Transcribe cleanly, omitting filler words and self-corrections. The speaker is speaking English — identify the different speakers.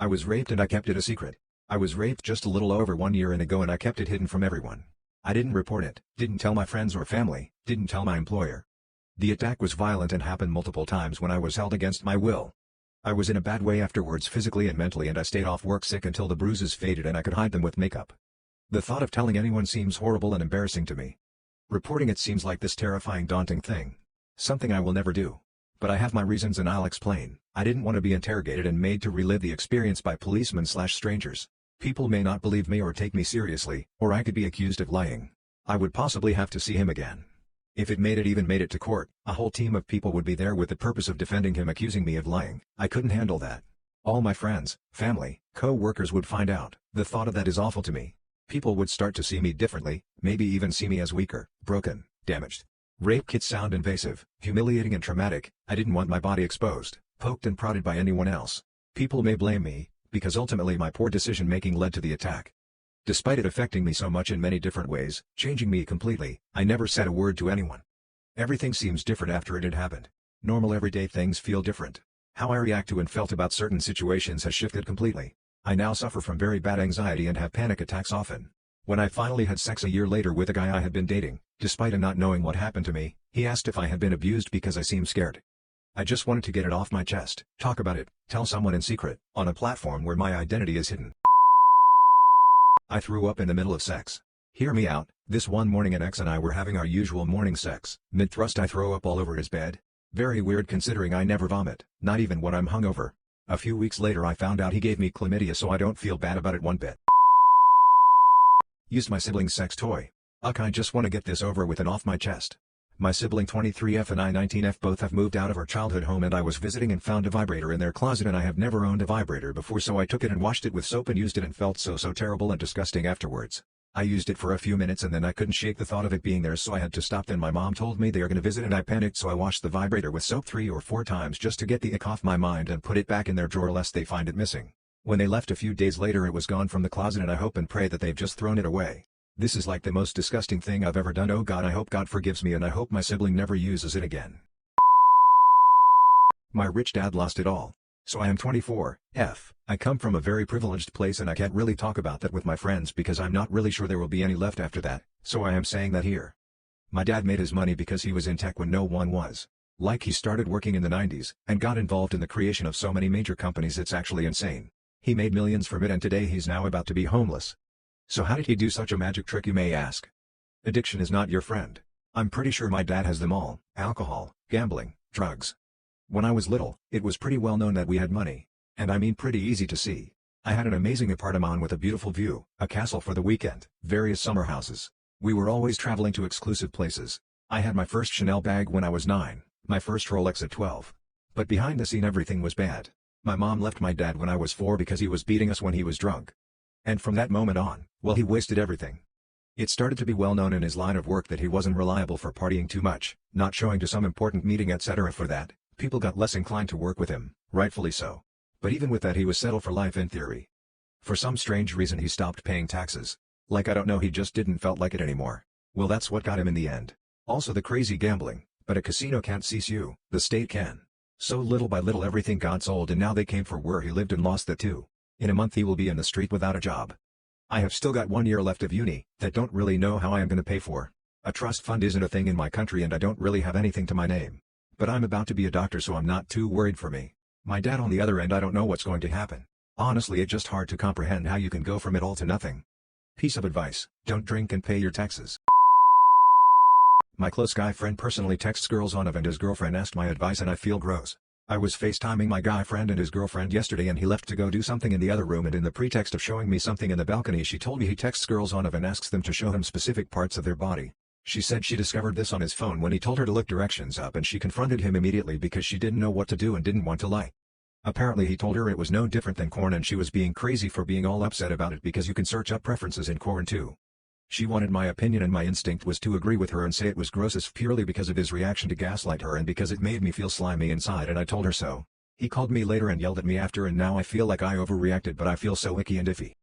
Speaker 1: I was raped and I kept it a secret. I was raped just a little over 1 year ago and I kept it hidden from everyone. I didn't report it, didn't tell my friends or family, didn't tell my employer. The attack was violent and happened multiple times when I was held against my will. I was in a bad way afterwards physically and mentally, and I stayed off work sick until the bruises faded and I could hide them with makeup. The thought of telling anyone seems horrible and embarrassing to me. Reporting it seems like this terrifying, daunting thing. Something I will never do. But I have my reasons and I'll explain. I didn't want to be interrogated and made to relive the experience by policemen/strangers. People may not believe me or take me seriously, or I could be accused of lying. I would possibly have to see him again. If it made it to court, a whole team of people would be there with the purpose of defending him, accusing me of lying. I couldn't handle that. All my friends, family, co-workers would find out. The thought of that is awful to me. People would start to see me differently, maybe even see me as weaker, broken, damaged. Rape kits sound invasive, humiliating and traumatic. I didn't want my body exposed, poked and prodded by anyone else. People may blame me, because ultimately my poor decision-making led to the attack. Despite it affecting me so much in many different ways, changing me completely, I never said a word to anyone. Everything seems different after it had happened. Normal everyday things feel different. How I react to and felt about certain situations has shifted completely. I now suffer from very bad anxiety and have panic attacks often. When I finally had sex a year later with a guy I had been dating, despite him not knowing what happened to me, he asked if I had been abused because I seemed scared. I just wanted to get it off my chest, talk about it, tell someone in secret, on a platform where my identity is hidden. I threw up in the middle of sex. Hear me out. This one morning an ex and I were having our usual morning sex. Mid-thrust I throw up all over his bed. Very weird considering I never vomit, not even when I'm hungover. A few weeks later I found out he gave me chlamydia, so I don't feel bad about it one bit. Used my sibling's sex toy. Ugh, I just want to get this over with and off my chest. My sibling 23F and I 19F both have moved out of our childhood home, and I was visiting and found a vibrator in their closet, and I have never owned a vibrator before, so I took it and washed it with soap and used it and felt so terrible and disgusting afterwards. I used it for a few minutes and then I couldn't shake the thought of it being there, so I had to stop. Then my mom told me they are going to visit and I panicked, so I washed the vibrator with soap 3 or 4 times just to get the ick off my mind and put it back in their drawer lest they find it missing. When they left a few days later it was gone from the closet, and I hope and pray that they've just thrown it away. This is like the most disgusting thing I've ever done. Oh God, I hope God forgives me and I hope my sibling never uses it again. My rich dad lost it all. So I am 24, F. I come from a very privileged place and I can't really talk about that with my friends because I'm not really sure there will be any left after that, so I am saying that here. My dad made his money because he was in tech when no one was. Like, he started working in the 90s, and got involved in the creation of so many major companies it's actually insane. He made millions from it and today he's now about to be homeless. So how did he do such a magic trick, you may ask? Addiction is not your friend. I'm pretty sure my dad has them all: alcohol, gambling, drugs. When I was little, it was pretty well known that we had money. And I mean pretty easy to see. I had an amazing apartment with a beautiful view, a castle for the weekend, various summer houses. We were always traveling to exclusive places. I had my first Chanel bag when I was 9, my first Rolex at 12. But behind the scene everything was bad. My mom left my dad when I was 4 because he was beating us when he was drunk. And from that moment on, well, he wasted everything. It started to be well known in his line of work that he wasn't reliable for partying too much, not showing to some important meeting, etc. For that, people got less inclined to work with him, rightfully so. But even with that he was settled for life in theory. For some strange reason he stopped paying taxes. Like, I don't know, he just didn't felt like it anymore. Well, that's what got him in the end. Also the crazy gambling, but a casino can't seize you, the state can. So little by little everything got sold, and now they came for where he lived and lost that too. In a month he will be in the street without a job. I have still got 1 year left of uni, that don't really know how I am going to pay for. A trust fund isn't a thing in my country and I don't really have anything to my name. But I'm about to be a doctor, so I'm not too worried for me. My dad on the other end, I don't know what's going to happen. Honestly, it's just hard to comprehend how you can go from it all to nothing. Piece of advice: don't drink and pay your taxes. My close guy friend personally texts girls on of, and his girlfriend asked my advice and I feel gross. I was FaceTiming my guy friend and his girlfriend yesterday and he left to go do something in the other room, and in the pretext of showing me something in the balcony she told me he texts girls on of and asks them to show him specific parts of their body. She said she discovered this on his phone when he told her to look directions up, and she confronted him immediately because she didn't know what to do and didn't want to lie. Apparently he told her it was no different than corn and she was being crazy for being all upset about it because you can search up preferences in corn too. She wanted my opinion and my instinct was to agree with her and say it was gross as purely because of his reaction to gaslight her and because it made me feel slimy inside, and I told her so. He called me later and yelled at me after, and now I feel like I overreacted, but I feel so icky and iffy.